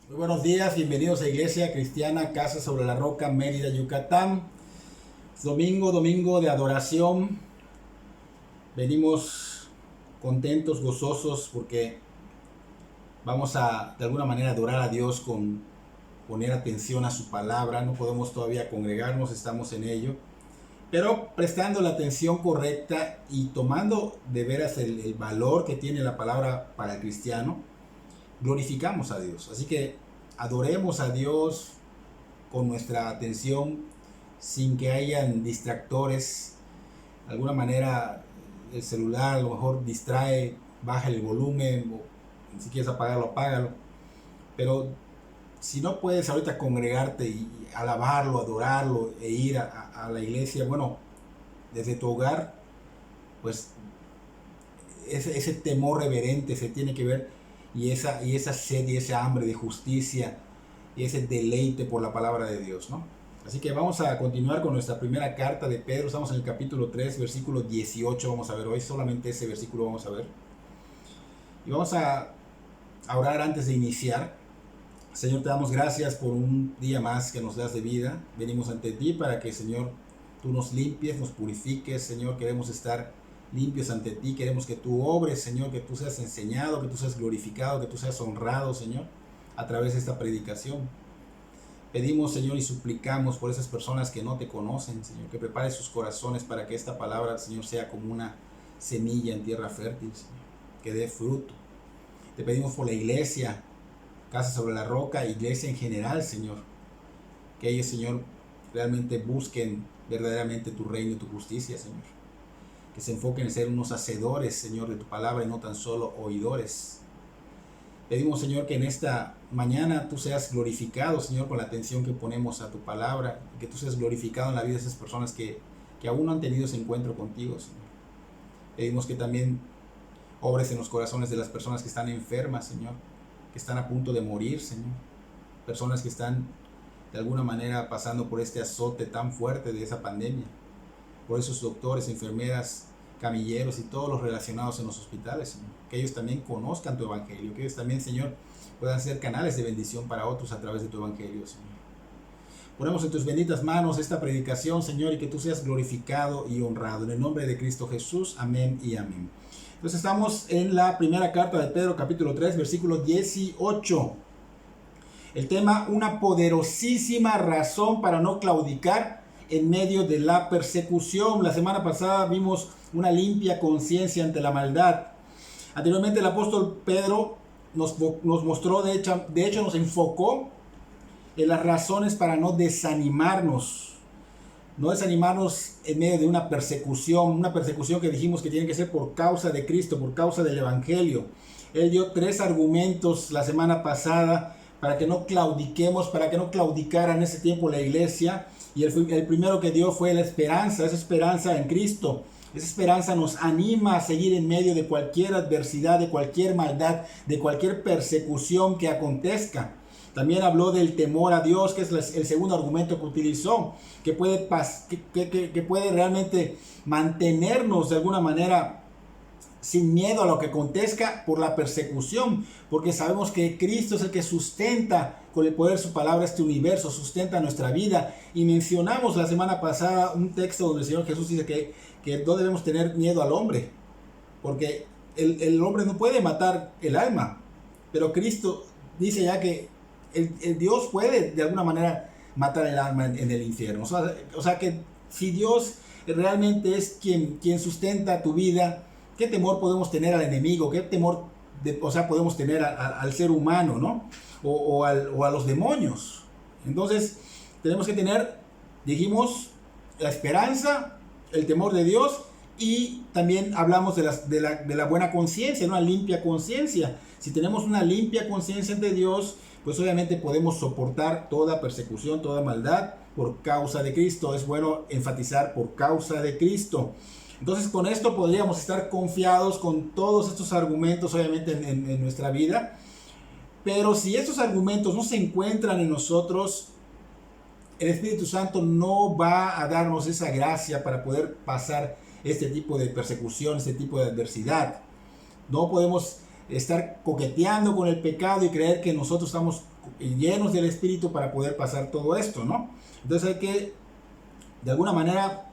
Muy buenos días, bienvenidos a Iglesia Cristiana Casa sobre la Roca, Mérida, Yucatán. Domingo de adoración. Venimos contentos, gozosos, porque vamos a de alguna manera adorar a Dios con poner atención a su palabra. No podemos todavía congregarnos, estamos en ello, pero prestando la atención correcta y tomando de veras el valor que tiene la palabra para el cristiano, glorificamos a Dios. Así que adoremos a Dios con nuestra atención sin que hayan distractores. De alguna manera el celular a lo mejor distrae, baja el volumen, o si quieres apagarlo, apágalo. Pero si no puedes ahorita congregarte y alabarlo, adorarlo e ir a la iglesia, bueno, desde tu hogar, pues ese temor reverente se tiene que ver, y esa sed y esa hambre de justicia y ese deleite por la palabra de Dios, ¿no? Así que vamos a continuar con nuestra primera carta de Pedro. Estamos en el capítulo 3, versículo 18, vamos a ver hoy, solamente ese versículo vamos a ver. Y vamos a orar antes de iniciar. Señor, te damos gracias por un día más que nos das de vida. Venimos ante ti para que, Señor, tú nos limpies, nos purifiques. Señor, queremos estar limpios ante ti. Queremos que tú obres, Señor, que tú seas enseñado, que tú seas glorificado, que tú seas honrado, Señor, a través de esta predicación. Pedimos, Señor, y suplicamos por esas personas que no te conocen, Señor, que prepare sus corazones para que esta palabra, Señor, sea como una semilla en tierra fértil, Señor, que dé fruto. Te pedimos por la iglesia, Casa sobre la Roca, iglesia en general, Señor, que ellos, Señor, realmente busquen verdaderamente tu reino y tu justicia, Señor, que se enfoquen en ser unos hacedores, Señor, de tu palabra y no tan solo oidores. Pedimos, Señor, que en esta mañana tú seas glorificado, Señor, con la atención que ponemos a tu palabra, que tú seas glorificado en la vida de esas personas que aún no han tenido ese encuentro contigo, Señor. Pedimos que también obres en los corazones de las personas que están enfermas, Señor, que están a punto de morir, Señor, personas que están de alguna manera pasando por este azote tan fuerte de esa pandemia, por esos doctores, enfermeras, camilleros y todos los relacionados en los hospitales, Señor, que ellos también conozcan tu evangelio, que ellos también, Señor, puedan ser canales de bendición para otros a través de tu evangelio, Señor. Ponemos en tus benditas manos esta predicación, Señor, y que tú seas glorificado y honrado. En el nombre de Cristo Jesús, amén y amén. Entonces estamos en la primera carta de Pedro, capítulo 3, versículo 18. El tema, una poderosísima razón para no claudicar en medio de la persecución. La semana pasada vimos una limpia conciencia ante la maldad. Anteriormente el apóstol Pedro nos mostró, de hecho nos enfocó en las razones para no desanimarnos. No desanimarnos en medio de una persecución que dijimos que tiene que ser por causa de Cristo, por causa del Evangelio. Él dio 3 argumentos la semana pasada para que no claudiquemos, para que no claudicara en ese tiempo la iglesia. Y el primero que dio fue la esperanza, esa esperanza en Cristo. Esa esperanza nos anima a seguir en medio de cualquier adversidad, de cualquier maldad, de cualquier persecución que acontezca. También habló del temor a Dios, que es el segundo argumento que utilizó, que puede realmente mantenernos de alguna manera sin miedo a lo que acontezca por la persecución, porque sabemos que Cristo es el que sustenta con el poder de su palabra este universo, sustenta nuestra vida. Y mencionamos la semana pasada un texto donde el Señor Jesús dice que no debemos tener miedo al hombre, porque el hombre no puede matar el alma, pero Cristo dice ya que el Dios puede de alguna manera matar el alma en el infierno. O sea que si Dios realmente es quien sustenta tu vida, ¿qué temor podemos tener al enemigo? ¿Qué temor podemos tener al ser humano, ¿no? O a los demonios. Entonces tenemos que tener, dijimos, la esperanza, el temor de Dios, y también hablamos de la buena conciencia, una limpia conciencia. Si tenemos una limpia conciencia ante Dios, pues obviamente podemos soportar toda persecución, toda maldad por causa de Cristo. Es bueno enfatizar por causa de Cristo. Entonces con esto podríamos estar confiados con todos estos argumentos obviamente en nuestra vida. Pero si estos argumentos no se encuentran en nosotros, el Espíritu Santo no va a darnos esa gracia para poder pasar este tipo de persecución, este tipo de adversidad. No podemos estar coqueteando con el pecado y creer que nosotros estamos llenos del Espíritu para poder pasar todo esto, ¿no? Entonces hay que, de alguna manera,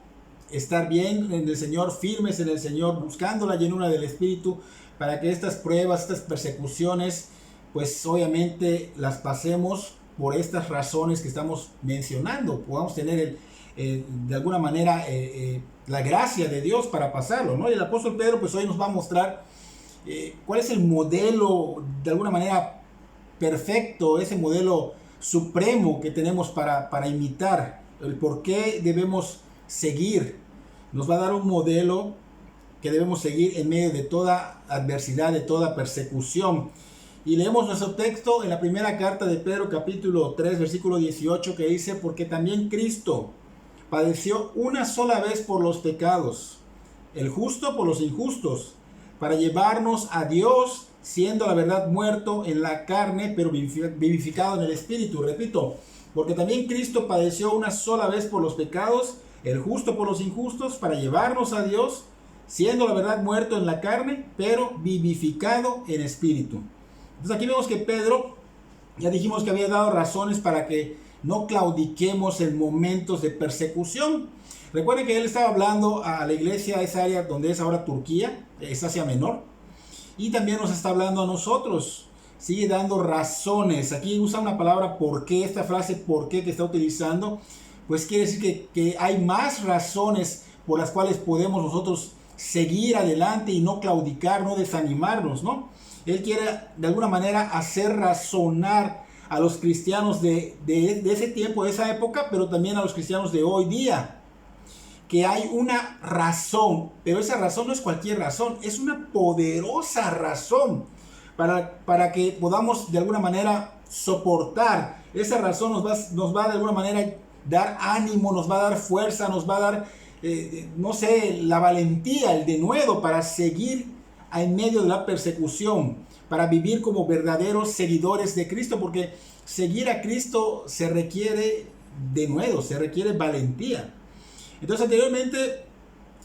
estar bien en el Señor, firmes en el Señor, buscando la llenura del Espíritu, para que estas pruebas, estas persecuciones, pues obviamente las pasemos por estas razones que estamos mencionando, podamos tener de alguna manera la gracia de Dios para pasarlo, ¿no? Y el apóstol Pedro pues hoy nos va a mostrar cuál es el modelo de alguna manera perfecto, ese modelo supremo que tenemos para imitar, el por qué debemos seguir. Nos va a dar un modelo que debemos seguir en medio de toda adversidad, de toda persecución. Y leemos nuestro texto en la primera carta de Pedro, capítulo 3, versículo 18, que dice: porque también Cristo padeció una sola vez por los pecados, el justo por los injustos, para llevarnos a Dios, siendo la verdad muerto en la carne, pero vivificado en el Espíritu. Repito, porque también Cristo padeció una sola vez por los pecados, el justo por los injustos, para llevarnos a Dios, siendo la verdad muerto en la carne, pero vivificado en espíritu. Entonces aquí vemos que Pedro, ya dijimos que había dado razones para que no claudiquemos en momentos de persecución. Recuerden que él estaba hablando a la iglesia, a esa área donde es ahora Turquía, es Asia Menor, y también nos está hablando a nosotros, sigue dando razones. Aquí usa una palabra por qué, esta frase por qué que está utilizando, pues quiere decir que hay más razones por las cuales podemos nosotros seguir adelante y no claudicar, no desanimarnos, ¿no? Él quiere de alguna manera hacer razonar a los cristianos de ese tiempo, de esa época, pero también a los cristianos de hoy día, que hay una razón, pero esa razón no es cualquier razón, es una poderosa razón para que podamos de alguna manera soportar. Esa razón nos va de alguna manera dar ánimo, nos va a dar fuerza, nos va a dar, no sé, la valentía, el denuedo para seguir en medio de la persecución, para vivir como verdaderos seguidores de Cristo, porque seguir a Cristo se requiere denuedo, se requiere valentía. Entonces anteriormente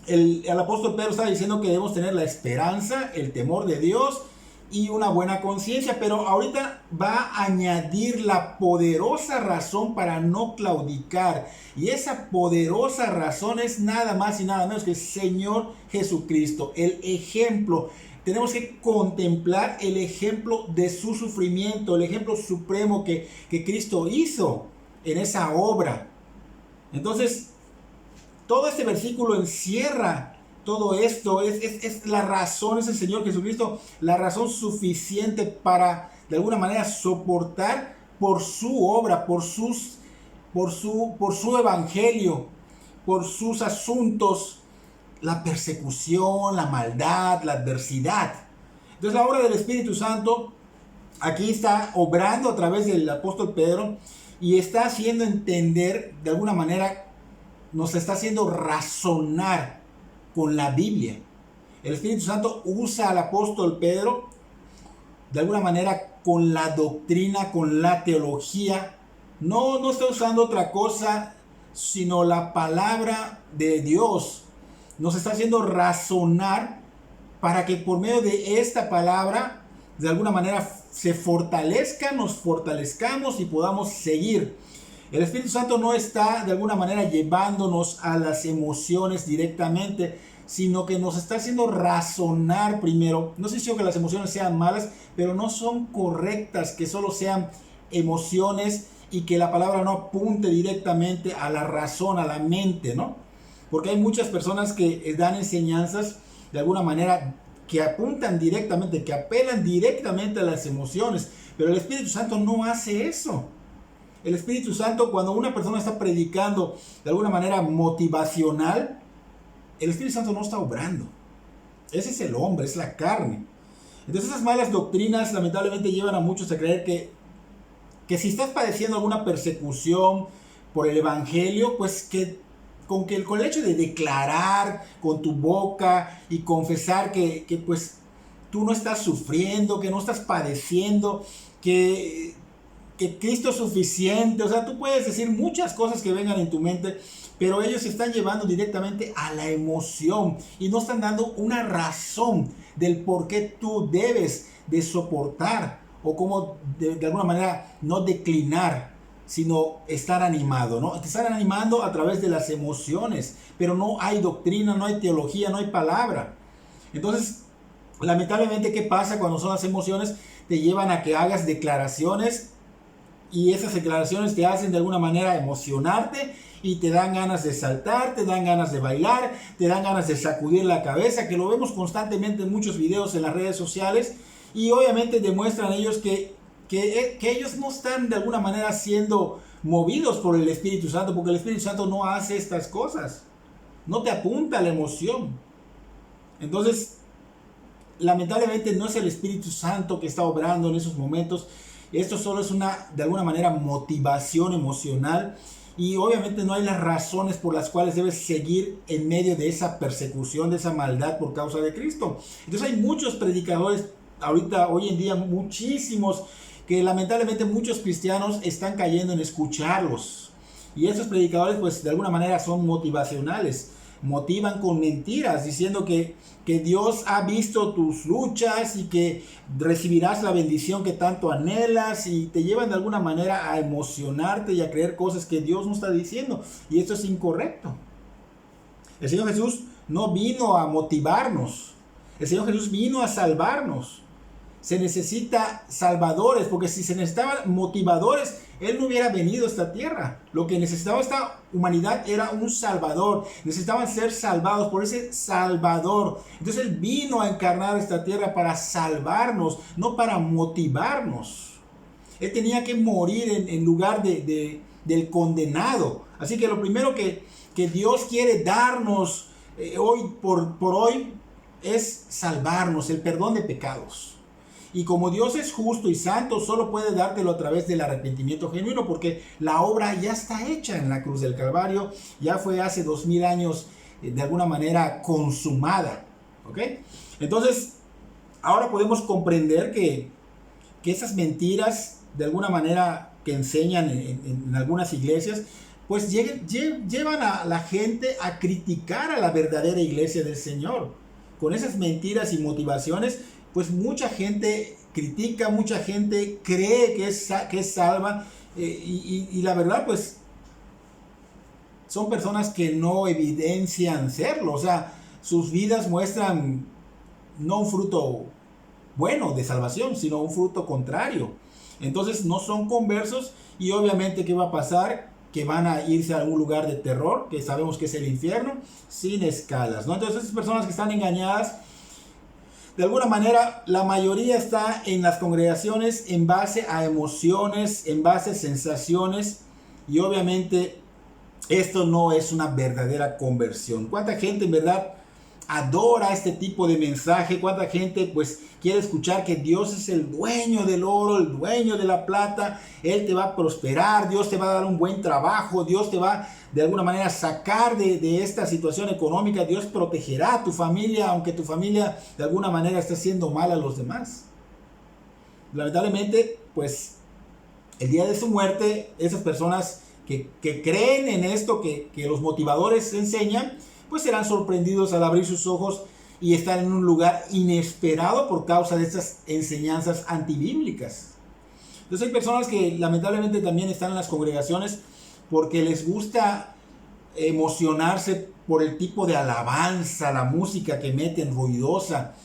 el apóstol Pedro estaba diciendo que debemos tener la esperanza, el temor de Dios y una buena conciencia, pero ahorita va a añadir la poderosa razón para no claudicar, y esa poderosa razón es nada más y nada menos que el Señor Jesucristo, el ejemplo. Tenemos que contemplar el ejemplo de su sufrimiento, el ejemplo supremo que Cristo hizo en esa obra. Entonces, todo este versículo encierra todo esto, es la razón, es el Señor Jesucristo, la razón suficiente para de alguna manera soportar por su obra, por su evangelio, por sus asuntos, la persecución, la maldad, la adversidad. Entonces la obra del Espíritu Santo aquí está obrando a través del apóstol Pedro y está haciendo entender, de alguna manera, nos está haciendo razonar con la Biblia. El Espíritu Santo usa al apóstol Pedro de alguna manera con la doctrina, con la teología. No está usando otra cosa sino la palabra de Dios. Nos está haciendo razonar para que por medio de esta palabra de alguna manera se fortalezca, nos fortalezcamos y podamos seguir. El Espíritu Santo no está de alguna manera llevándonos a las emociones directamente, sino que nos está haciendo razonar primero. No sé si que las emociones sean malas, pero no son correctas, que solo sean emociones y que la palabra no apunte directamente a la razón, a la mente, ¿no? Porque hay muchas personas que dan enseñanzas de alguna manera que apuntan directamente, que apelan directamente a las emociones, pero el Espíritu Santo no hace eso. El Espíritu Santo, cuando una persona está predicando de alguna manera motivacional, el Espíritu Santo no está obrando. Ese es el hombre, es la carne. Entonces esas malas doctrinas lamentablemente llevan a muchos a creer que si estás padeciendo alguna persecución por el Evangelio, pues que con el hecho de declarar con tu boca y confesar que pues tú no estás sufriendo, que no estás padeciendo, que que Cristo es suficiente. O sea, tú puedes decir muchas cosas que vengan en tu mente, pero ellos se están llevando directamente a la emoción y no están dando una razón del por qué tú debes de soportar o cómo de alguna manera no declinar, sino estar animado, ¿no? Te están animando a través de las emociones, pero no hay doctrina, no hay teología, no hay palabra. Entonces, lamentablemente, ¿qué pasa cuando son las emociones? Te llevan a que hagas declaraciones y esas declaraciones te hacen de alguna manera emocionarte y te dan ganas de saltar, te dan ganas de bailar, te dan ganas de sacudir la cabeza, que lo vemos constantemente en muchos videos en las redes sociales, y obviamente demuestran ellos que ellos no están de alguna manera siendo movidos por el Espíritu Santo, porque el Espíritu Santo no hace estas cosas, no te apunta a la emoción. Entonces, lamentablemente no es el Espíritu Santo que está obrando en esos momentos. Esto solo es de alguna manera, motivación emocional, y obviamente no hay las razones por las cuales debes seguir en medio de esa persecución, de esa maldad por causa de Cristo. Entonces hay muchos predicadores hoy en día, muchísimos, que lamentablemente muchos cristianos están cayendo en escucharlos. Y esos predicadores, pues de alguna manera son motivacionales. Motivan con mentiras, diciendo que Dios ha visto tus luchas y que recibirás la bendición que tanto anhelas, y te llevan de alguna manera a emocionarte y a creer cosas que Dios no está diciendo. Y esto es incorrecto. El Señor Jesús no vino a motivarnos. El Señor Jesús vino a salvarnos. Se necesita salvadores, porque si se necesitaban motivadores, Él no hubiera venido a esta tierra. Lo que necesitaba esta humanidad era un salvador. Necesitaban ser salvados por ese salvador. Entonces Él vino a encarnar esta tierra para salvarnos, no para motivarnos. Él tenía que morir en lugar del condenado. Así que lo primero que Dios quiere darnos hoy por hoy es salvarnos, el perdón de pecados. Y como Dios es justo y santo, solo puede dártelo a través del arrepentimiento genuino, porque la obra ya está hecha en la cruz del Calvario, ya fue hace 2000 años de alguna manera consumada. ¿Ok? Entonces, ahora podemos comprender que esas mentiras, de alguna manera, que enseñan en algunas iglesias, pues llevan a la gente a criticar a la verdadera iglesia del Señor. Con esas mentiras y motivaciones, pues mucha gente critica, mucha gente cree que es salva, y la verdad, pues son personas que no evidencian serlo. O sea, sus vidas muestran no un fruto bueno de salvación, sino un fruto contrario. Entonces no son conversos, y obviamente ¿qué va a pasar? Que van a irse a algún lugar de terror, que sabemos que es el infierno, sin escalas, ¿no? Entonces esas personas que están engañadas, de alguna manera, la mayoría está en las congregaciones en base a emociones, en base a sensaciones, y obviamente esto no es una verdadera conversión. ¿Cuánta gente en verdad adora este tipo de mensaje? ¿Cuánta gente pues quiere escuchar que Dios es el dueño del oro, el dueño de la plata? Él te va a prosperar, Dios te va a dar un buen trabajo, Dios te va de alguna manera sacar de esta situación económica, Dios protegerá a tu familia, aunque tu familia de alguna manera esté haciendo mal a los demás. Lamentablemente, pues el día de su muerte, esas personas que creen en esto que los motivadores enseñan, pues serán sorprendidos al abrir sus ojos y estar en un lugar inesperado por causa de estas enseñanzas antibíblicas. Entonces hay personas que lamentablemente también están en las congregaciones porque les gusta emocionarse por el tipo de alabanza, la música que meten ruidosa.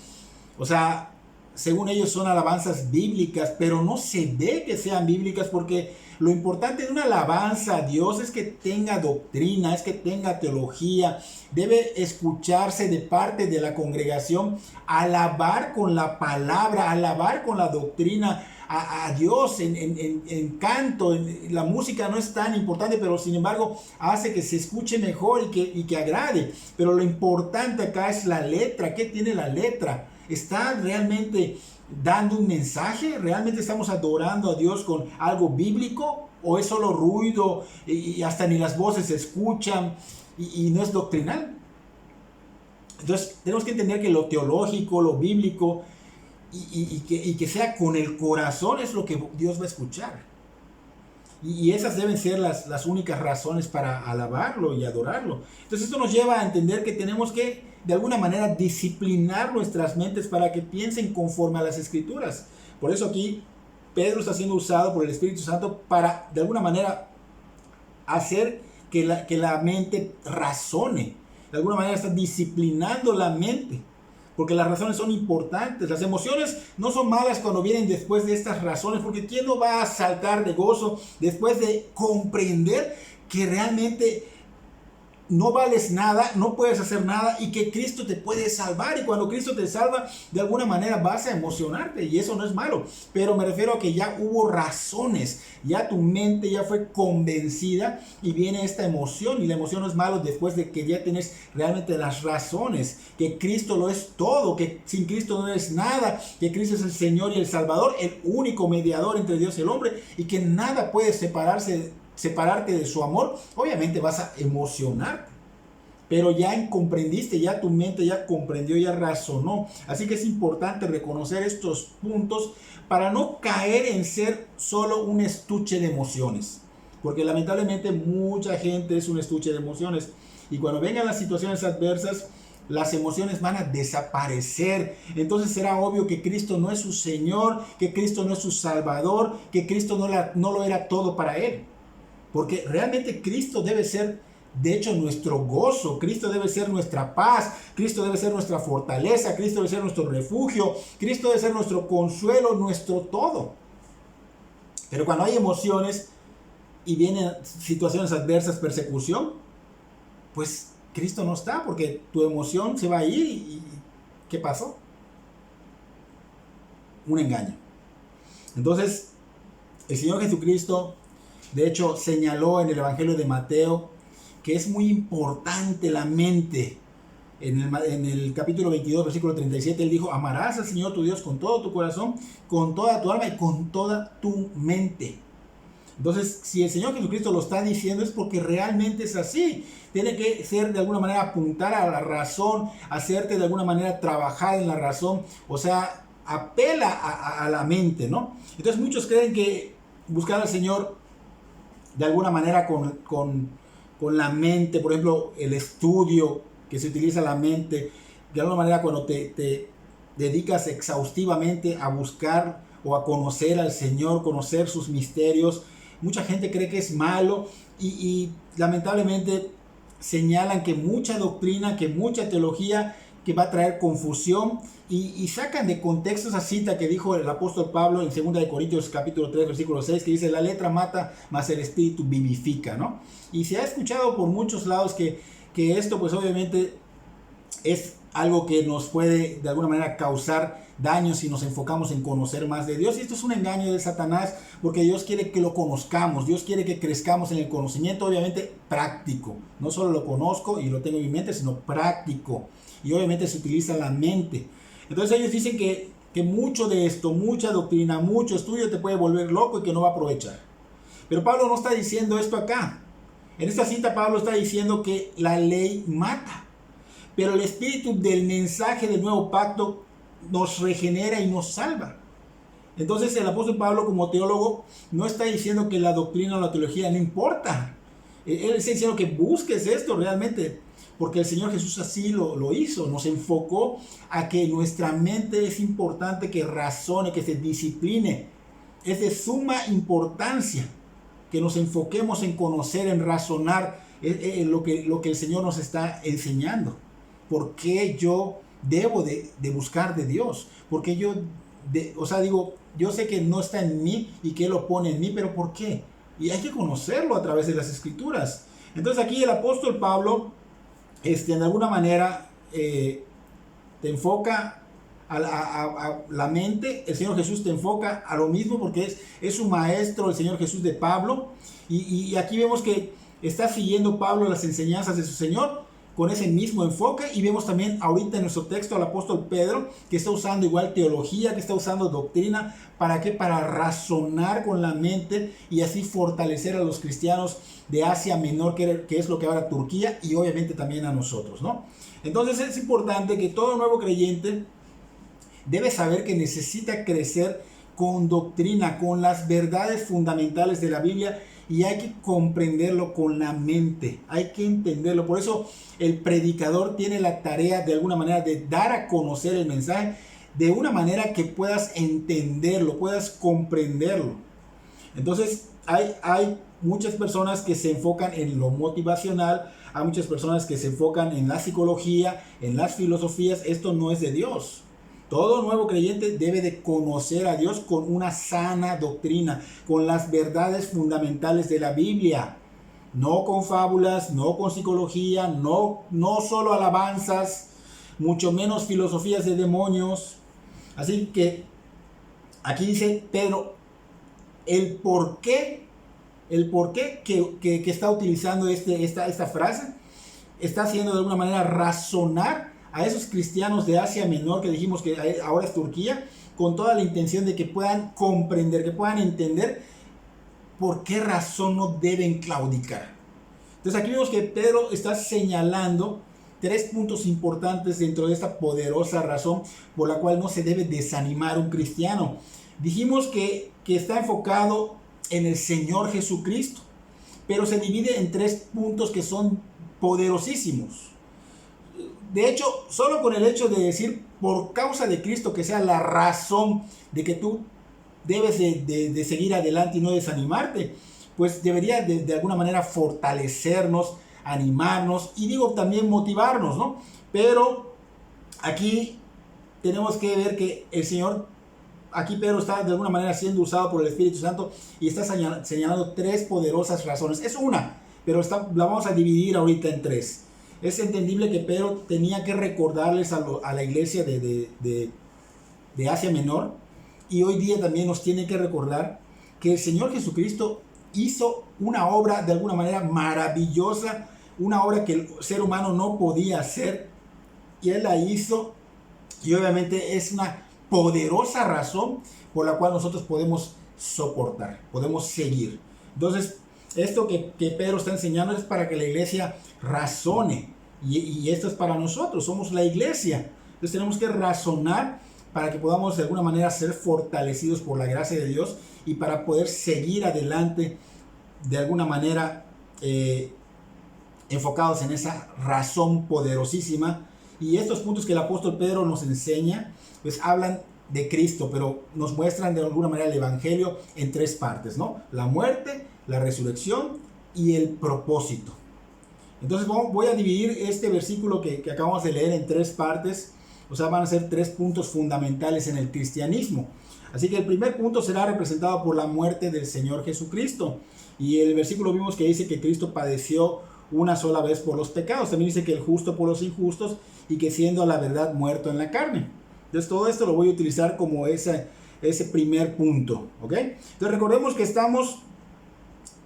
O sea, según ellos son alabanzas bíblicas, pero no se ve que sean bíblicas, porque lo importante de una alabanza a Dios es que tenga doctrina, es que tenga teología. Debe escucharse de parte de la congregación, alabar con la palabra, alabar con la doctrina a Dios en canto. La música no es tan importante, pero sin embargo hace que se escuche mejor y que agrade. Pero lo importante acá es la letra. ¿Qué tiene la letra? ¿Está realmente dando un mensaje? ¿Realmente estamos adorando a Dios con algo bíblico? ¿O es solo ruido y hasta ni las voces se escuchan y no es doctrinal? Entonces tenemos que entender que lo teológico, lo bíblico y que sea con el corazón es lo que Dios va a escuchar. Y esas deben ser las únicas razones para alabarlo y adorarlo. Entonces esto nos lleva a entender que tenemos que, de alguna manera, disciplinar nuestras mentes para que piensen conforme a las Escrituras. Por eso aquí Pedro está siendo usado por el Espíritu Santo para, de alguna manera, hacer que la mente razone. De alguna manera está disciplinando la mente. Porque las razones son importantes. Las emociones no son malas cuando vienen después de estas razones. Porque ¿quién no va a saltar de gozo después de comprender que realmente no vales nada, no puedes hacer nada y que Cristo te puede salvar? Y cuando Cristo te salva, de alguna manera vas a emocionarte y eso no es malo. Pero me refiero a que ya hubo razones, ya tu mente ya fue convencida y viene esta emoción. Y la emoción no es malo después de que ya tienes realmente las razones, que Cristo lo es todo, que sin Cristo no eres nada, que Cristo es el Señor y el Salvador, el único mediador entre Dios y el hombre, y que nada puede separarte de su amor. Obviamente vas a emocionarte, pero ya comprendiste, ya tu mente ya comprendió, ya razonó. Así que es importante reconocer estos puntos para no caer en ser solo un estuche de emociones, porque lamentablemente mucha gente es un estuche de emociones, y cuando vengan las situaciones adversas, las emociones van a desaparecer. Entonces será obvio que Cristo no es su Señor, que Cristo no es su Salvador, que Cristo no lo era todo para él. Porque realmente Cristo debe ser, de hecho, nuestro gozo. Cristo debe ser nuestra paz. Cristo debe ser nuestra fortaleza. Cristo debe ser nuestro refugio. Cristo debe ser nuestro consuelo, nuestro todo. Pero cuando hay emociones y vienen situaciones adversas, persecución, pues Cristo no está, porque tu emoción se va a ir y ¿qué pasó? Un engaño. Entonces, el Señor Jesucristo, de hecho, señaló en el Evangelio de Mateo que es muy importante la mente. En el capítulo 22, versículo 37, él dijo: amarás al Señor tu Dios con todo tu corazón, con toda tu alma y con toda tu mente. Entonces, si el Señor Jesucristo lo está diciendo, es porque realmente es así. Tiene que ser, de alguna manera, apuntar a la razón, hacerte de alguna manera trabajar en la razón. O sea, apela a la mente, ¿no? Entonces muchos creen que buscar al Señor de alguna manera con la mente, por ejemplo, el estudio que se utiliza la mente, de alguna manera cuando te dedicas exhaustivamente a buscar o a conocer al Señor, conocer sus misterios, mucha gente cree que es malo y lamentablemente señalan que mucha doctrina, que mucha teología que va a traer confusión y sacan de contexto esa cita que dijo el apóstol Pablo en 2 de Corintios capítulo 3 versículo 6, que dice: la letra mata, mas el espíritu vivifica, ¿no? Y se ha escuchado por muchos lados que esto pues obviamente es algo que nos puede de alguna manera causar daño si nos enfocamos en conocer más de Dios. Y esto es un engaño de Satanás, porque Dios quiere que lo conozcamos, Dios quiere que crezcamos en el conocimiento, obviamente práctico. No solo lo conozco y lo tengo en mi mente, sino práctico. Y obviamente se utiliza la mente. Entonces ellos dicen que mucho de esto, mucha doctrina, mucho estudio te puede volver loco y que no va a aprovechar. Pero Pablo no está diciendo esto acá. En esta cita Pablo está diciendo que la ley mata, pero el espíritu del mensaje del nuevo pacto nos regenera y nos salva. Entonces el apóstol Pablo, como teólogo, no está diciendo que la doctrina o la teología no importa. Él está diciendo que busques esto realmente, porque el Señor Jesús así lo hizo. Nos enfocó a que nuestra mente es importante, que razone, que se discipline. Es de suma importancia que nos enfoquemos en conocer, en razonar lo que el Señor nos está enseñando. ¿Por qué yo debo de buscar de Dios? Porque yo sé que no está en mí y que Él lo pone en mí, pero ¿por qué? Y hay que conocerlo a través de las Escrituras. Entonces aquí el apóstol Pablo, de alguna manera, te enfoca a la mente. El Señor Jesús te enfoca a lo mismo, porque es su maestro, el Señor Jesús, de Pablo. Y aquí vemos que está siguiendo Pablo las enseñanzas de su Señor con ese mismo enfoque, y vemos también ahorita en nuestro texto al apóstol Pedro, que está usando igual teología, que está usando doctrina. ¿Para qué? Para razonar con la mente y así fortalecer a los cristianos de Asia Menor, que es lo que ahora Turquía, y obviamente también a nosotros, ¿no? Entonces es importante que todo nuevo creyente debe saber que necesita crecer con doctrina, con las verdades fundamentales de la Biblia, y hay que comprenderlo con la mente, hay que entenderlo. Por eso el predicador tiene la tarea de alguna manera de dar a conocer el mensaje de una manera que puedas entenderlo, puedas comprenderlo. Entonces hay muchas personas que se enfocan en lo motivacional, hay muchas personas que se enfocan en la psicología, en las filosofías. Esto no es de Dios. Todo nuevo creyente debe de conocer a Dios con una sana doctrina, con las verdades fundamentales de la Biblia. No con fábulas, no con psicología, no solo alabanzas, mucho menos filosofías de demonios. Así que aquí dice Pedro, el por qué que está utilizando esta frase, está haciendo de alguna manera razonar a esos cristianos de Asia Menor, que dijimos que ahora es Turquía, con toda la intención de que puedan comprender, que puedan entender por qué razón no deben claudicar. Entonces aquí vemos que Pedro está señalando 3 puntos importantes dentro de esta poderosa razón por la cual no se debe desanimar un cristiano. Dijimos que está enfocado en el Señor Jesucristo, pero se divide en 3 puntos que son poderosísimos. De hecho, solo con el hecho de decir por causa de Cristo, que sea la razón de que tú debes de seguir adelante y no desanimarte, pues debería de alguna manera fortalecernos, animarnos y digo también motivarnos, ¿no? Pero aquí tenemos que ver que el Señor, aquí Pedro está de alguna manera siendo usado por el Espíritu Santo y está señalando 3 poderosas razones. Es una, pero la vamos a dividir ahorita en 3. Es entendible que Pedro tenía que recordarles a la iglesia de Asia Menor, y hoy día también nos tiene que recordar que el Señor Jesucristo hizo una obra de alguna manera maravillosa, una obra que el ser humano no podía hacer, y Él la hizo, y obviamente es una poderosa razón por la cual nosotros podemos soportar, podemos seguir. Entonces, esto que Pedro está enseñando es para que la iglesia razone, y esto es para nosotros, somos la iglesia. Entonces tenemos que razonar para que podamos de alguna manera ser fortalecidos por la gracia de Dios y para poder seguir adelante de alguna manera enfocados en esa razón poderosísima. Y estos puntos que el apóstol Pedro nos enseña, pues hablan de Cristo, pero nos muestran de alguna manera el Evangelio en 3 partes, ¿no? La muerte, la resurrección y el propósito. Entonces voy a dividir este versículo que acabamos de leer en 3 partes. O sea, van a ser 3 puntos fundamentales en el cristianismo. Así que el primer punto será representado por la muerte del Señor Jesucristo. Y el versículo vimos que dice que Cristo padeció una sola vez por los pecados. También dice que el justo por los injustos y que siendo a la verdad muerto en la carne. Entonces todo esto lo voy a utilizar como ese primer punto. ¿Ok? Entonces recordemos que estamos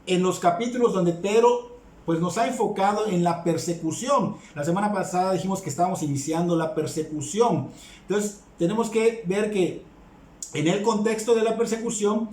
en los capítulos donde Pedro pues nos ha enfocado en la persecución. La semana pasada dijimos que estábamos iniciando la persecución. Entonces tenemos que ver que en el contexto de la persecución,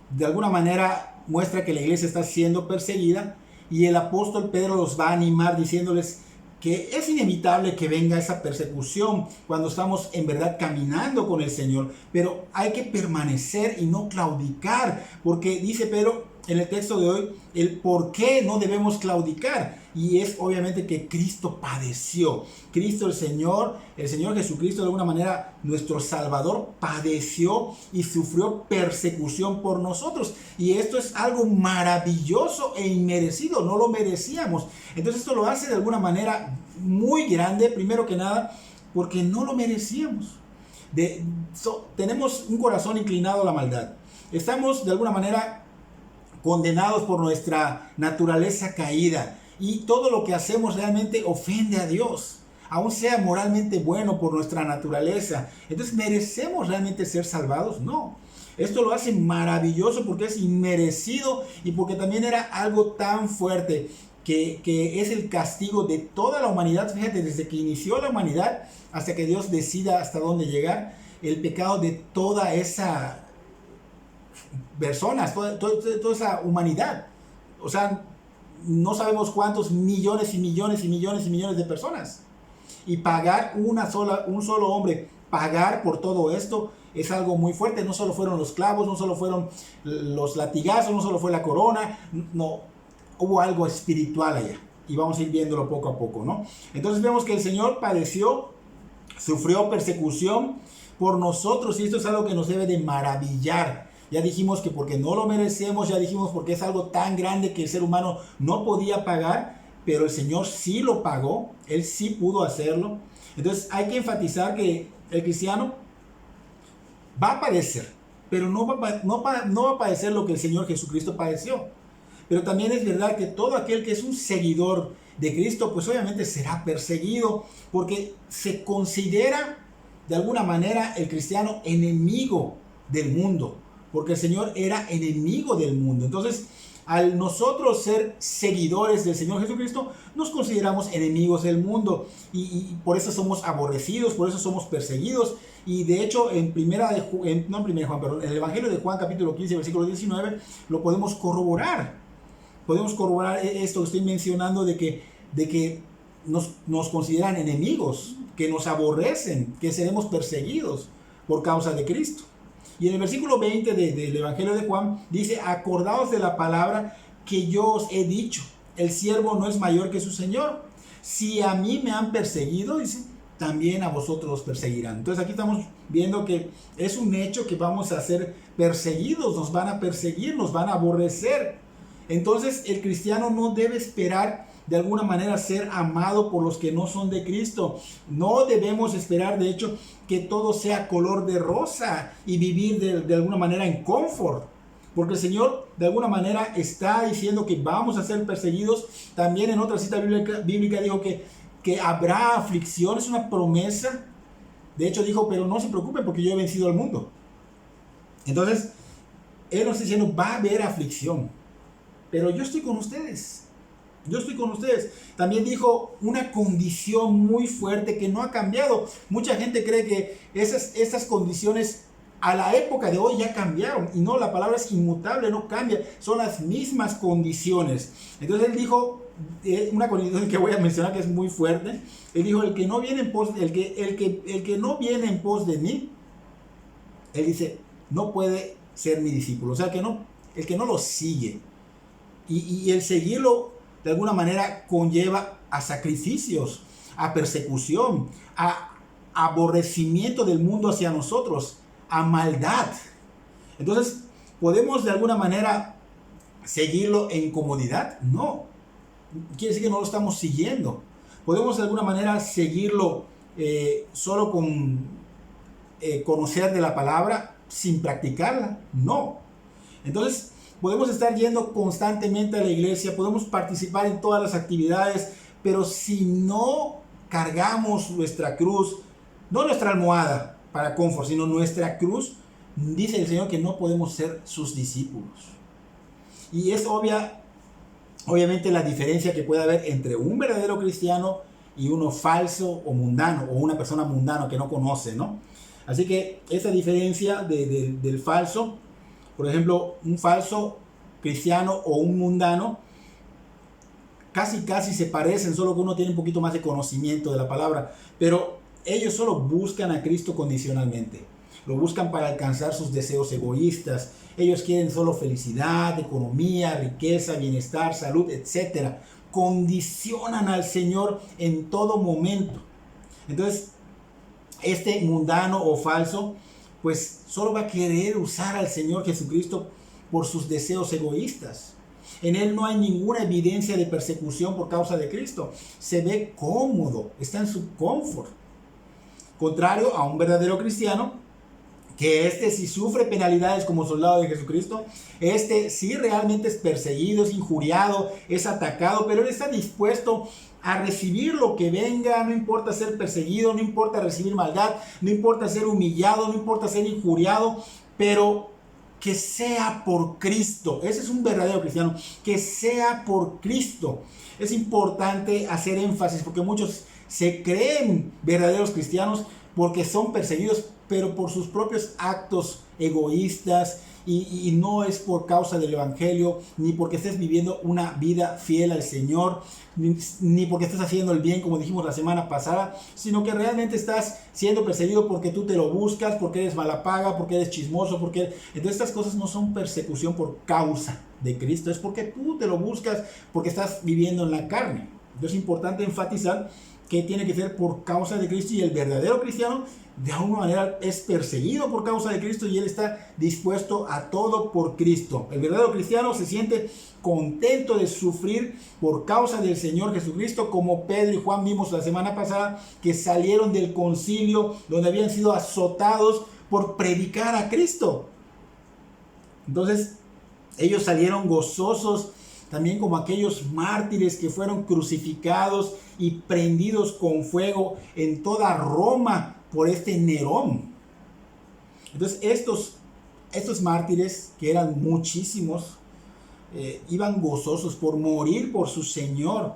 de alguna manera muestra que la iglesia está siendo perseguida, y el apóstol Pedro los va a animar diciéndoles que es inevitable que venga esa persecución cuando estamos en verdad caminando con el Señor, pero hay que permanecer y no claudicar, porque dice Pedro en el texto de hoy el por qué no debemos claudicar, y es obviamente que Cristo padeció. Cristo el Señor Jesucristo, de alguna manera nuestro Salvador, padeció y sufrió persecución por nosotros, y esto es algo maravilloso e inmerecido, no lo merecíamos. Entonces esto lo hace de alguna manera muy grande, primero que nada porque no lo merecíamos. Tenemos un corazón inclinado a la maldad, estamos de alguna manera condenados por nuestra naturaleza caída, y todo lo que hacemos realmente ofende a Dios, aun sea moralmente bueno por nuestra naturaleza. Entonces, ¿merecemos realmente ser salvados? No. Esto lo hace maravilloso porque es inmerecido y porque también era algo tan fuerte que es el castigo de toda la humanidad. Fíjate, desde que inició la humanidad hasta que Dios decida hasta dónde llegar, el pecado de toda esa personas, toda esa humanidad. O sea, no sabemos cuántos millones y millones y millones y millones de personas. Y pagar un solo hombre pagar por todo esto es algo muy fuerte. No solo fueron los clavos, no solo fueron los latigazos, no solo fue la corona, no, hubo algo espiritual allá. Y vamos a ir viéndolo poco a poco, ¿no? Entonces vemos que el Señor padeció, sufrió persecución por nosotros, y esto es algo que nos debe de maravillar. Ya dijimos que porque no lo merecemos, ya dijimos porque es algo tan grande que el ser humano no podía pagar, pero el Señor sí lo pagó, Él sí pudo hacerlo. Entonces hay que enfatizar que el cristiano va a padecer, pero no va a padecer lo que el Señor Jesucristo padeció. Pero también es verdad que todo aquel que es un seguidor de Cristo, pues obviamente será perseguido, porque se considera de alguna manera el cristiano enemigo del mundo, porque el Señor era enemigo del mundo. Entonces, al nosotros ser seguidores del Señor Jesucristo, nos consideramos enemigos del mundo, y por eso somos aborrecidos, por eso somos perseguidos. Y de hecho, en el Evangelio de Juan capítulo 15, versículo 19, lo podemos corroborar. Podemos corroborar esto que estoy mencionando de que nos consideran enemigos, que nos aborrecen, que seremos perseguidos por causa de Cristo. Y en el versículo 20 del Evangelio de Juan dice: acordaos de la palabra que yo os he dicho, el siervo no es mayor que su Señor. Si a mí me han perseguido, dice, también a vosotros os perseguirán. Entonces aquí estamos viendo que es un hecho que vamos a ser perseguidos, nos van a perseguir, nos van a aborrecer. Entonces el cristiano no debe esperar de alguna manera ser amado por los que no son de Cristo. No debemos esperar, de hecho, que todo sea color de rosa y vivir de alguna manera en confort. Porque el Señor de alguna manera está diciendo que vamos a ser perseguidos. También en otra cita bíblica dijo que habrá aflicción, es una promesa. De hecho dijo, pero no se preocupen porque yo he vencido al mundo. Entonces, Él nos está diciendo, va a haber aflicción. Pero yo estoy con ustedes. Yo estoy con ustedes. También dijo una condición muy fuerte que no ha cambiado. Mucha gente cree que esas condiciones a la época de hoy ya cambiaron. Y no, la palabra es inmutable, no cambia. Son las mismas condiciones. Entonces él dijo una condición que voy a mencionar que es muy fuerte. Él dijo, el que no viene en pos de mí, él dice, no puede ser mi discípulo. O sea, el que no lo sigue. Y el seguirlo de alguna manera conlleva a sacrificios, a persecución, a aborrecimiento del mundo hacia nosotros, a maldad. Entonces, ¿podemos de alguna manera seguirlo en comodidad? No. Quiere decir que no lo estamos siguiendo. ¿Podemos de alguna manera seguirlo solo con conocer de la palabra sin practicarla? No. Entonces, podemos estar yendo constantemente a la iglesia, podemos participar en todas las actividades, pero si no cargamos nuestra cruz, no nuestra almohada para confort, sino nuestra cruz, dice el Señor que no podemos ser sus discípulos. Y es obviamente la diferencia que puede haber entre un verdadero cristiano y uno falso o mundano, o una persona mundana que no conoce, ¿no? Así que esa diferencia del falso, por ejemplo, un falso cristiano o un mundano, casi se parecen, solo que uno tiene un poquito más de conocimiento de la palabra, pero ellos solo buscan a Cristo condicionalmente, lo buscan para alcanzar sus deseos egoístas. Ellos quieren solo felicidad, economía, riqueza, bienestar, salud, etc. Condicionan al Señor en todo momento. Entonces, este mundano o falso, pues solo va a querer usar al Señor Jesucristo por sus deseos egoístas. En Él no hay ninguna evidencia de persecución por causa de Cristo. Se ve cómodo, está en su confort. Contrario a un verdadero cristiano, que si sufre penalidades como soldado de Jesucristo, sí realmente es perseguido, es injuriado, es atacado, pero él está dispuesto a recibir lo que venga, no importa ser perseguido, no importa recibir maldad, no importa ser humillado, no importa ser injuriado, pero que sea por Cristo. Ese es un verdadero cristiano, que sea por Cristo. Es importante hacer énfasis porque muchos se creen verdaderos cristianos, porque son perseguidos, pero por sus propios actos egoístas, y no es por causa del Evangelio, ni porque estés viviendo una vida fiel al Señor, ni porque estés haciendo el bien, como dijimos la semana pasada, sino que realmente estás siendo perseguido porque tú te lo buscas, porque eres mala paga, porque eres chismoso, entonces estas cosas no son persecución por causa de Cristo, es porque tú te lo buscas, porque estás viviendo en la carne. Entonces es importante enfatizar que tiene que ser por causa de Cristo, y el verdadero cristiano de alguna manera es perseguido por causa de Cristo y él está dispuesto a todo por Cristo. El verdadero cristiano se siente contento de sufrir por causa del Señor Jesucristo, como Pedro y Juan vimos la semana pasada, que salieron del concilio donde habían sido azotados por predicar a Cristo. Entonces ellos salieron gozosos, también como aquellos mártires que fueron crucificados y prendidos con fuego en toda Roma por este Nerón. Entonces estos mártires, que eran muchísimos, iban gozosos por morir por su Señor,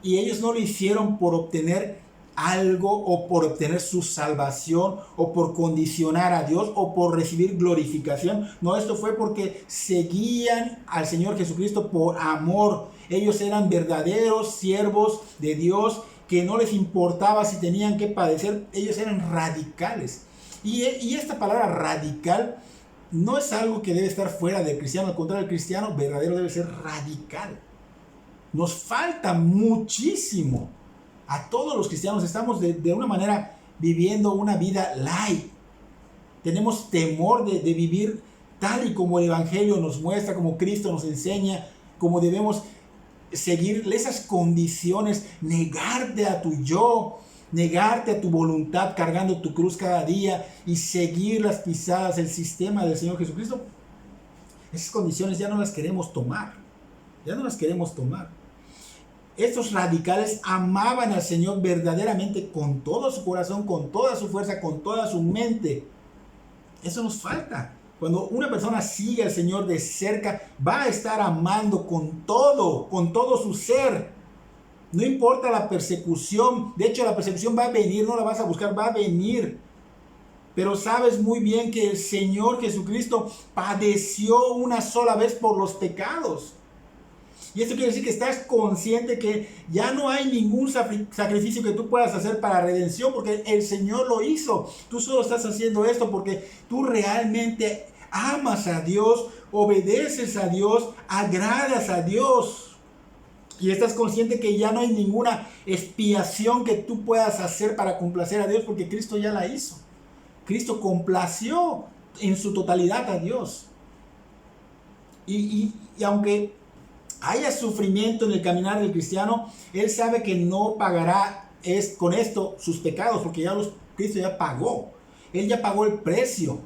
y ellos no lo hicieron por obtener algo, o por obtener su salvación, o por condicionar a Dios, o por recibir glorificación. No, esto fue porque seguían al Señor Jesucristo por amor. Ellos eran verdaderos siervos de Dios, que no les importaba si tenían que padecer. Ellos eran radicales. Y esta palabra radical no es algo que debe estar fuera del cristiano. Al contrario, el cristiano verdadero debe ser radical. Nos falta muchísimo. A todos los cristianos estamos de una manera viviendo una vida light. Tenemos temor de vivir tal y como el Evangelio nos muestra, como Cristo nos enseña, como debemos seguir esas condiciones, negarte a tu yo, negarte a tu voluntad, cargando tu cruz cada día y seguir las pisadas, el sistema del Señor Jesucristo. Esas condiciones ya no las queremos tomar. Estos radicales amaban al Señor verdaderamente con todo su corazón, con toda su fuerza, con toda su mente. Eso nos falta. Cuando una persona sigue al Señor de cerca, va a estar amando con todo su ser. No importa la persecución. De hecho, la persecución va a venir, no la vas a buscar, va a venir. Pero sabes muy bien que el Señor Jesucristo padeció una sola vez por los pecados. Y esto quiere decir que estás consciente que ya no hay ningún sacrificio que tú puedas hacer para redención, porque el Señor lo hizo. Tú solo estás haciendo esto porque tú realmente amas a Dios, obedeces a Dios, agradas a Dios. Y estás consciente que ya no hay ninguna expiación que tú puedas hacer para complacer a Dios, porque Cristo ya la hizo. Cristo complació en su totalidad a Dios. Y aunque haya sufrimiento en el caminar del cristiano, él sabe que no pagará con esto sus pecados, porque Cristo ya pagó. Él ya pagó el precio.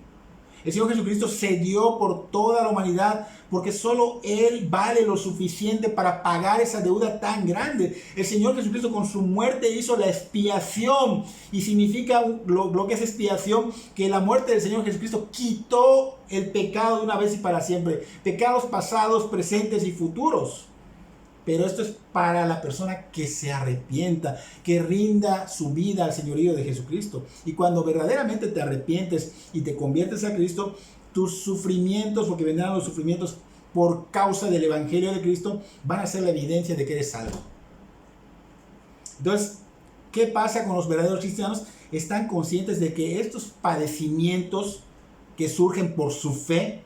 El Señor Jesucristo se dio por toda la humanidad, porque solo Él vale lo suficiente para pagar esa deuda tan grande. El Señor Jesucristo con su muerte hizo la expiación, y significa lo que es expiación, que la muerte del Señor Jesucristo quitó el pecado de una vez y para siempre. Pecados pasados, presentes y futuros. Pero esto es para la persona que se arrepienta, que rinda su vida al señorío de Jesucristo. Y cuando verdaderamente te arrepientes y te conviertes a Cristo, tus sufrimientos, porque vendrán los sufrimientos por causa del Evangelio de Cristo, van a ser la evidencia de que eres salvo. Entonces, ¿qué pasa con los verdaderos cristianos? Están conscientes de que estos padecimientos que surgen por su fe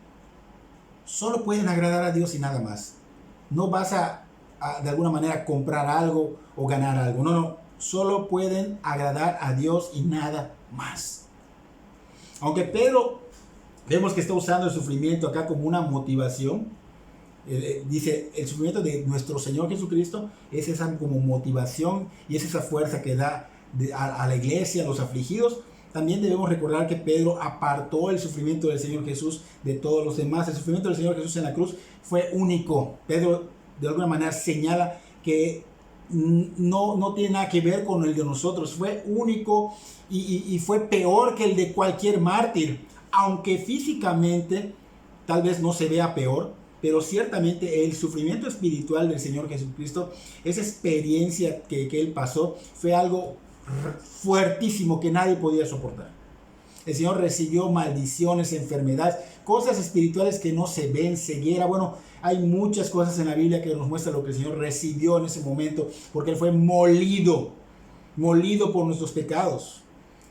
solo pueden agradar a Dios y nada más. No vas a de alguna manera comprar algo o ganar algo. No, solo pueden agradar a Dios y nada más. Aunque Pedro vemos que está usando el sufrimiento acá como una motivación, dice, el sufrimiento de nuestro Señor Jesucristo es esa como motivación y es esa fuerza que da a la iglesia, a los afligidos. También debemos recordar que Pedro apartó el sufrimiento del Señor Jesús de todos los demás. El sufrimiento del Señor Jesús en la cruz fue único. Pedro de alguna manera señala que no tiene nada que ver con el de nosotros. Fue único y fue peor que el de cualquier mártir. Aunque físicamente tal vez no se vea peor, pero ciertamente el sufrimiento espiritual del Señor Jesucristo, esa experiencia que Él pasó, fue algo fuertísimo que nadie podía soportar. El Señor recibió maldiciones, enfermedades, cosas espirituales que no se ven, ceguera. Bueno, hay muchas cosas en la Biblia que nos muestran lo que el Señor recibió en ese momento, porque Él fue molido por nuestros pecados.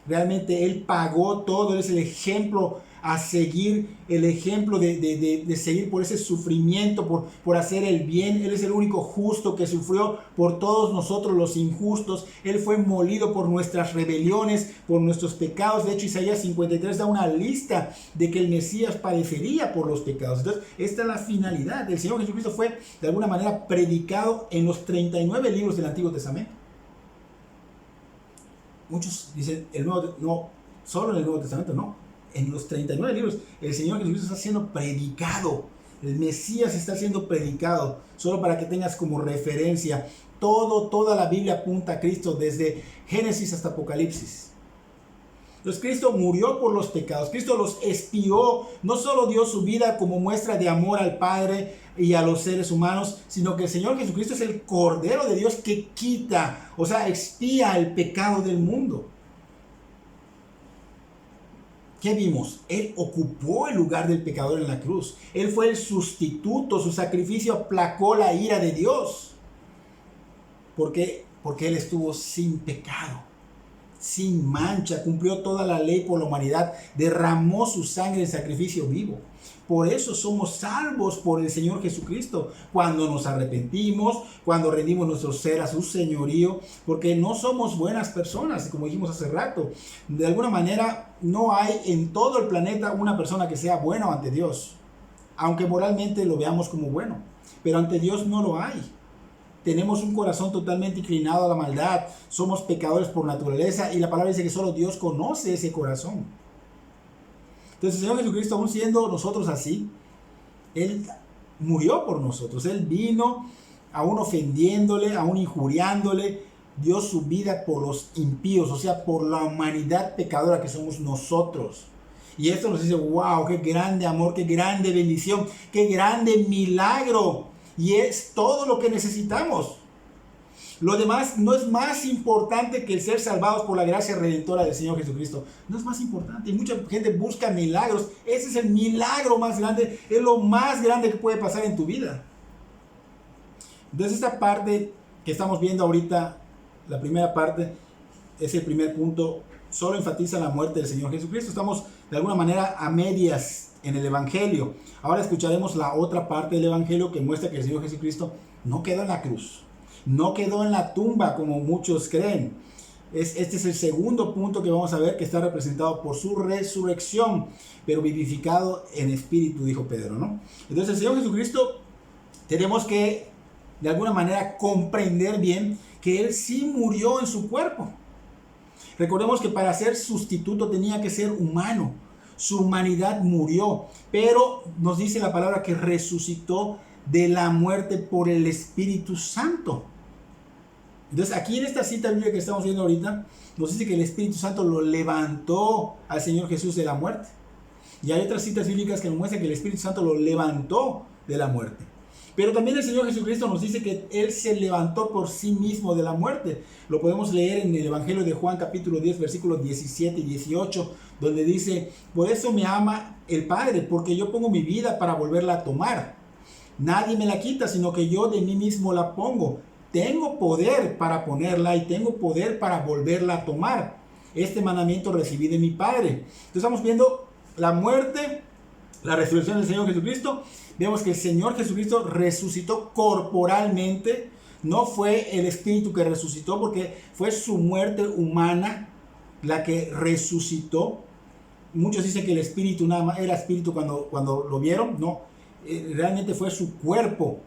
Realmente Él pagó todo. Él es el ejemplo a seguir, el ejemplo de seguir por ese sufrimiento, por hacer el bien. Él es el único justo que sufrió por todos nosotros los injustos. Él fue molido por nuestras rebeliones, por nuestros pecados. De hecho, Isaías 53 da una lista de que el Mesías padecería por los pecados. Entonces, esta es la finalidad. El Señor Jesucristo fue de alguna manera predicado en los 39 libros del Antiguo Testamento. Muchos dicen, no, solo en el Nuevo Testamento, no. En los 39 libros, el Señor Jesucristo está siendo predicado. El Mesías está siendo predicado. Solo para que tengas como referencia, toda la Biblia apunta a Cristo, desde Génesis hasta Apocalipsis. Entonces Cristo murió por los pecados. Cristo los expió. No solo dio su vida como muestra de amor al Padre y a los seres humanos, sino que el Señor Jesucristo es el Cordero de Dios que quita, o sea, expía el pecado del mundo. ¿Qué vimos? Él ocupó el lugar del pecador en la cruz. Él fue el sustituto. Su sacrificio aplacó la ira de Dios. ¿Por qué? Porque Él estuvo sin pecado, sin mancha, cumplió toda la ley por la humanidad, derramó su sangre en sacrificio vivo. Por eso somos salvos por el Señor Jesucristo, cuando nos arrepentimos, cuando rendimos nuestro ser a su señorío, porque no somos buenas personas, como dijimos hace rato. De alguna manera, no hay en todo el planeta una persona que sea buena ante Dios, aunque moralmente lo veamos como bueno, pero ante Dios no lo hay. Tenemos un corazón totalmente inclinado a la maldad, somos pecadores por naturaleza, y la palabra dice que solo Dios conoce ese corazón. Entonces el Señor Jesucristo, aún siendo nosotros así, Él murió por nosotros. Él vino aún ofendiéndole, aún injuriándole, dio su vida por los impíos, o sea, por la humanidad pecadora que somos nosotros. Y esto nos dice, wow, qué grande amor, qué grande bendición, qué grande milagro. Y es todo lo que necesitamos. Lo demás no es más importante que el ser salvados por la gracia redentora del Señor Jesucristo. No es más importante. Y mucha gente busca milagros. Ese es el milagro más grande. Es lo más grande que puede pasar en tu vida. Entonces esta parte que estamos viendo ahorita, la primera parte, es el primer punto. Solo enfatiza la muerte del Señor Jesucristo. Estamos de alguna manera a medias en el Evangelio. Ahora escucharemos la otra parte del Evangelio que muestra que el Señor Jesucristo no quedó en la cruz. No quedó en la tumba como muchos creen. Este es el segundo punto que vamos a ver, que está representado por su resurrección, pero vivificado en espíritu, dijo Pedro, ¿no? Entonces el Señor Jesucristo, tenemos que de alguna manera comprender bien que Él sí murió en su cuerpo. Recordemos que para ser sustituto tenía que ser humano. Su humanidad murió, pero nos dice la palabra que resucitó de la muerte por el Espíritu Santo. Entonces aquí en esta cita bíblica que estamos viendo ahorita, nos dice que el Espíritu Santo lo levantó al Señor Jesús de la muerte. Y hay otras citas bíblicas que nos muestran que el Espíritu Santo lo levantó de la muerte. Pero también el Señor Jesucristo nos dice que Él se levantó por sí mismo de la muerte. Lo podemos leer en el Evangelio de Juan capítulo 10 versículos 17 y 18, donde dice: por eso me ama el Padre, porque yo pongo mi vida para volverla a tomar. Nadie me la quita, sino que yo de mí mismo la pongo. Tengo poder para ponerla y tengo poder para volverla a tomar. Este mandamiento recibí de mi Padre. Entonces estamos viendo la muerte, la resurrección del Señor Jesucristo. Vemos que el Señor Jesucristo resucitó corporalmente. No fue el Espíritu que resucitó, porque fue su muerte humana la que resucitó. Muchos dicen que el Espíritu nada más era Espíritu cuando lo vieron. No, realmente fue su cuerpo.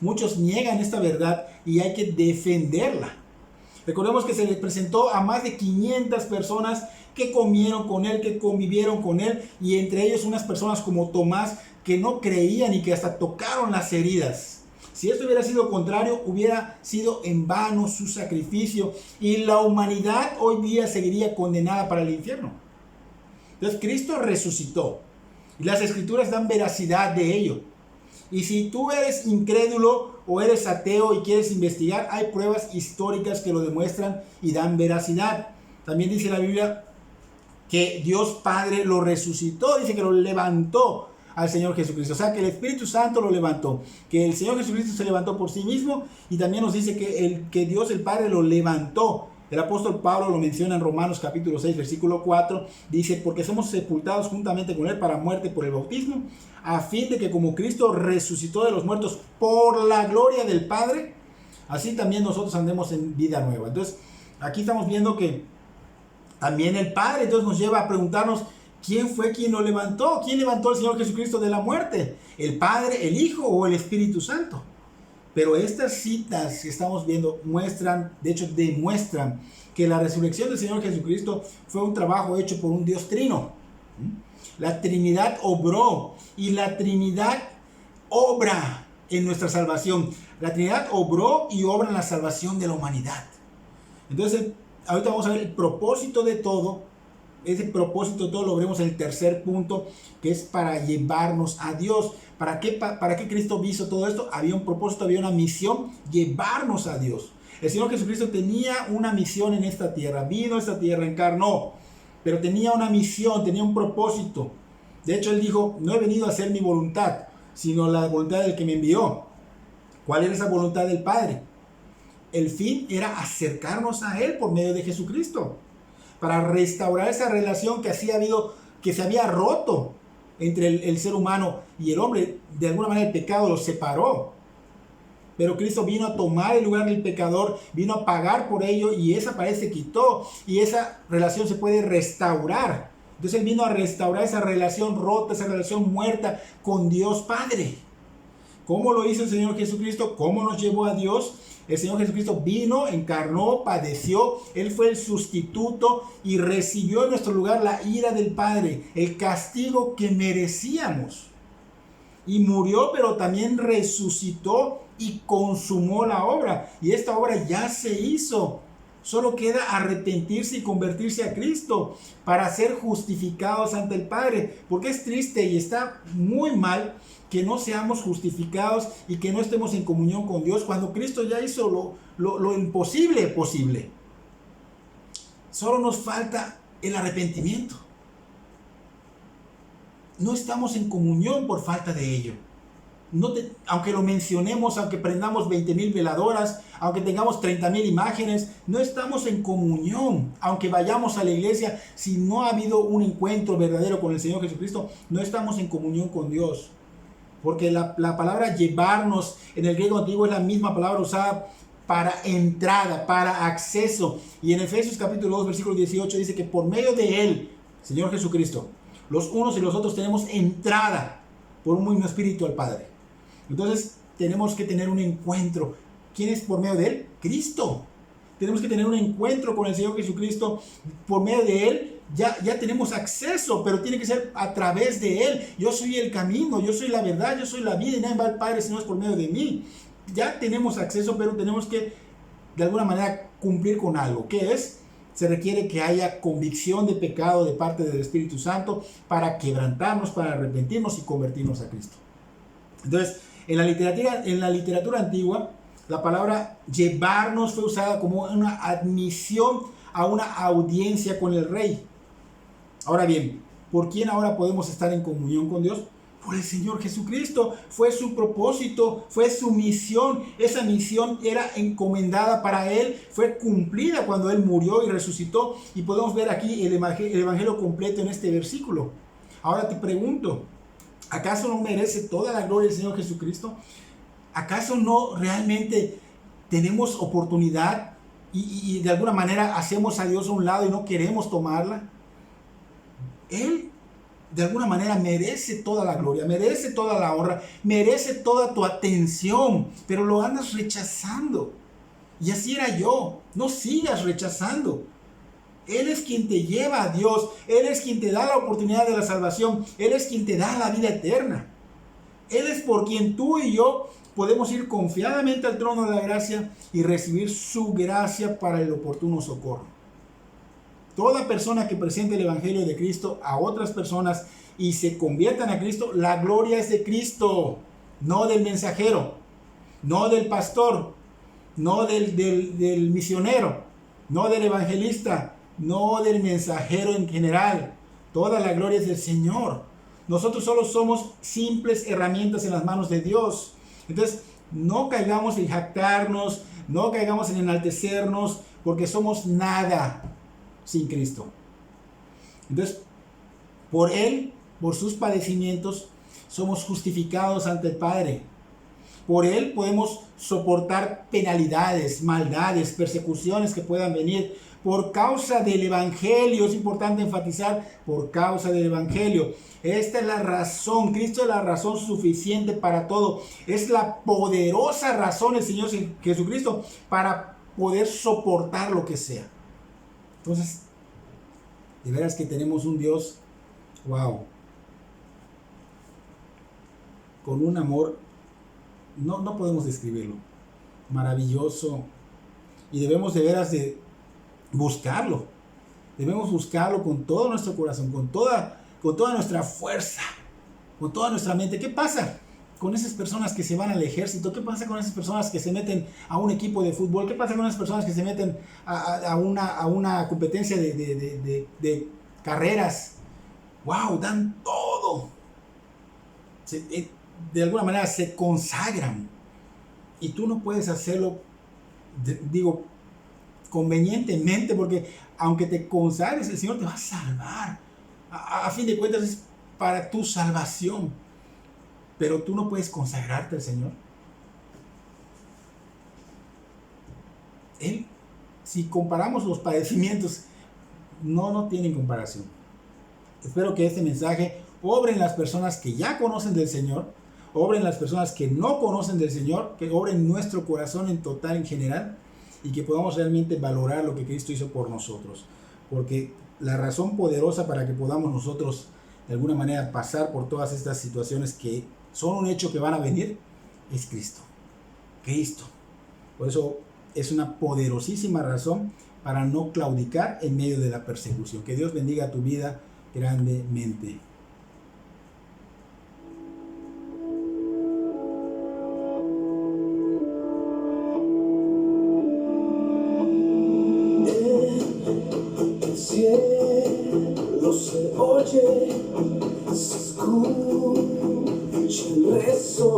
Muchos niegan esta verdad y hay que defenderla. Recordemos que se le presentó a más de 500 personas que comieron con Él, que convivieron con Él, y entre ellos unas personas como Tomás, que no creían y que hasta tocaron las heridas. Si esto hubiera sido contrario, hubiera sido en vano su sacrificio y la humanidad hoy día seguiría condenada para el infierno. Entonces Cristo resucitó y las Escrituras dan veracidad de ello. Y si tú eres incrédulo o eres ateo y quieres investigar, hay pruebas históricas que lo demuestran y dan veracidad. También dice la Biblia que Dios Padre lo resucitó, dice que lo levantó al Señor Jesucristo. O sea, que el Espíritu Santo lo levantó, que el Señor Jesucristo se levantó por sí mismo, y también nos dice que Dios el Padre lo levantó. El apóstol Pablo lo menciona en Romanos capítulo 6, versículo 4, dice: porque somos sepultados juntamente con Él para muerte por el bautismo, a fin de que como Cristo resucitó de los muertos por la gloria del Padre, así también nosotros andemos en vida nueva. Entonces, aquí estamos viendo que también el Padre entonces nos lleva a preguntarnos: ¿quién fue quien lo levantó? ¿Quién levantó al Señor Jesucristo de la muerte? ¿El Padre, el Hijo o el Espíritu Santo? Pero estas citas que estamos viendo demuestran que la resurrección del Señor Jesucristo fue un trabajo hecho por un Dios trino. La Trinidad obró y la Trinidad obra en nuestra salvación. La Trinidad obró y obra en la salvación de la humanidad. Entonces, ahorita vamos a ver el propósito de todo. Ese propósito de todo lo veremos en el tercer punto, que es para llevarnos a Dios. ¿Para qué Cristo hizo todo esto? Había un propósito, había una misión: llevarnos a Dios. El Señor Jesucristo tenía una misión en esta tierra. Vino a esta tierra, encarnó, pero tenía una misión, tenía un propósito. De hecho, Él dijo: no he venido a hacer mi voluntad, sino la voluntad del que me envió. ¿Cuál era esa voluntad del Padre? El fin era acercarnos a Él por medio de Jesucristo, para restaurar esa relación que se había roto entre el ser humano y el hombre. De alguna manera el pecado los separó, pero Cristo vino a tomar el lugar del pecador, vino a pagar por ello, y esa pared se quitó y esa relación se puede restaurar. Entonces Él vino a restaurar esa relación rota, esa relación muerta con Dios Padre. ¿Cómo lo hizo el Señor Jesucristo? ¿Cómo nos llevó a Dios? El Señor Jesucristo vino, encarnó, padeció. Él fue el sustituto y recibió en nuestro lugar la ira del Padre, el castigo que merecíamos. Y murió, pero también resucitó y consumó la obra. Y esta obra ya se hizo. Solo queda arrepentirse y convertirse a Cristo para ser justificados ante el Padre. Porque es triste y está muy mal que no seamos justificados y que no estemos en comunión con Dios cuando Cristo ya hizo lo imposible posible. Solo nos falta el arrepentimiento. No estamos en comunión por falta de ello. Aunque lo mencionemos, aunque prendamos 20,000 veladoras, aunque tengamos 30,000 imágenes, no estamos en comunión. Aunque vayamos a la iglesia, si no ha habido un encuentro verdadero con el Señor Jesucristo, no estamos en comunión con Dios. Porque la palabra llevarnos en el griego antiguo es la misma palabra usada para entrada, para acceso. Y en Efesios capítulo 2, versículo 18 dice que por medio de Él, Señor Jesucristo, los unos y los otros tenemos entrada por un mismo espíritu al Padre. Entonces tenemos que tener un encuentro. ¿Quién es por medio de Él? Cristo. Tenemos que tener un encuentro con el Señor Jesucristo. Por medio de Él ya tenemos acceso, pero tiene que ser a través de Él. Yo soy el camino, yo soy la verdad, yo soy la vida, y nadie va al Padre si no es por medio de mí. Ya tenemos acceso, pero tenemos que de alguna manera cumplir con algo. ¿Qué es? Se requiere que haya convicción de pecado de parte del Espíritu Santo para quebrantarnos, para arrepentirnos y convertirnos a Cristo. Entonces, en la literatura antigua, la palabra llevarnos fue usada como una admisión a una audiencia con el rey. Ahora bien, ¿por quién ahora podemos estar en comunión con Dios? Por el Señor Jesucristo. Fue su propósito, fue su misión. Esa misión era encomendada para Él, fue cumplida cuando Él murió y resucitó. Y podemos ver aquí el evangelio completo en este versículo. Ahora te pregunto, ¿acaso no merece toda la gloria del Señor Jesucristo? ¿Acaso no realmente tenemos oportunidad y de alguna manera hacemos a Dios a un lado y no queremos tomarla? Él de alguna manera merece toda la gloria, merece toda la honra, merece toda tu atención, pero lo andas rechazando. Y así era yo. No sigas rechazando. Él es quien te lleva a Dios. Él es quien te da la oportunidad de la salvación. Él es quien te da la vida eterna. Él es por quien tú y yo podemos ir confiadamente al trono de la gracia y recibir su gracia para el oportuno socorro. Toda persona que presente el Evangelio de Cristo a otras personas y se conviertan a Cristo, la gloria es de Cristo. no del mensajero, no del pastor, no del misionero, no del evangelista, no del mensajero en general. Toda la gloria es del Señor. Nosotros solo somos simples herramientas en las manos de Dios. Entonces, no caigamos en jactarnos, no caigamos en enaltecernos, porque somos nada sin Cristo. Entonces, por Él, por sus padecimientos, somos justificados ante el Padre. Por Él podemos soportar penalidades, maldades, persecuciones que puedan venir por causa del Evangelio. Es importante enfatizar, por causa del Evangelio. Esta es la razón, Cristo es la razón suficiente para todo. Es la poderosa razón el Señor Jesucristo para poder soportar lo que sea. Entonces, de veras que tenemos un Dios, wow, con un amor, no podemos describirlo, maravilloso. Y debemos de veras de buscarlo. Debemos buscarlo con todo nuestro corazón, con toda nuestra fuerza, con toda nuestra mente. ¿Qué pasa con esas personas que se van al ejército? ¿Qué pasa con esas personas que se meten a un equipo de fútbol? ¿Qué pasa con esas personas que se meten a una competencia de carreras? ¡Wow! Dan todo. De alguna manera se consagran. Y tú no puedes hacerlo, convenientemente, porque aunque te consagres, el Señor te va a salvar. A fin de cuentas es para tu salvación. Pero tú no puedes consagrarte al Señor. Él, si comparamos los padecimientos, no tienen comparación. Espero que este mensaje obre en las personas que ya conocen del Señor, obre en las personas que no conocen del Señor, que obre en nuestro corazón en total, en general, y que podamos realmente valorar lo que Cristo hizo por nosotros. Porque la razón poderosa para que podamos nosotros de alguna manera pasar por todas estas situaciones que son un hecho que van a venir, es Cristo. Cristo. Por eso es una poderosísima razón para no claudicar en medio de la persecución. Que Dios bendiga tu vida grandemente. El cielo se oye, se escucha el rezo